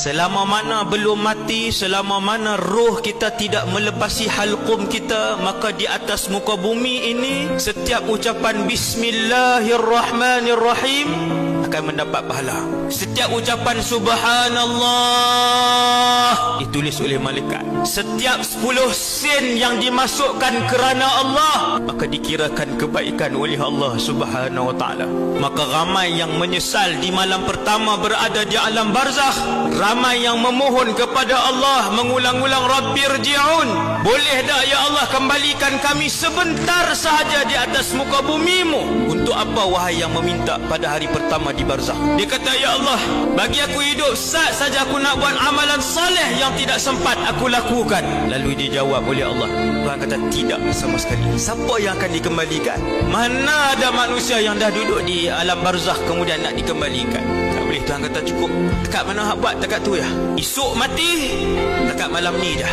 selama mana belum mati, selama mana roh kita tidak melepasi halqum kita, maka di atas muka bumi ini setiap ucapan Bismillahirrahmanirrahim akan mendapat pahala. Setiap ucapan Subhanallah ditulis oleh malaikat. Setiap 10 sen yang dimasukkan kerana Allah, maka dikirakan kebaikan oleh Allah Subhanahu wa taala. Maka ramai yang menyesal di malam pertama berada di alam barzakh, ramai yang memohon kepada Allah mengulang-ulang, Rabbirji'un, boleh tak ya Allah kembalikan kami sebentar sahaja di atas muka bumimu. Untuk apa wahai yang meminta pada hari pertama di barzakh? Dia kata, ya Allah, bagi aku hidup saat saja aku nak buat amalan saleh yang tidak sempat aku lakukan. Lalu dijawab oleh Allah, Tuhan kata tidak sama sekali. Siapa yang akan dikembalikan? Mana ada manusia yang dah duduk di alam barzakh kemudian nak dikembalikan? Tak boleh. Tuhan kata cukup dekat mana hak buat dekat tu ya. Esok mati dekat malam ni dah.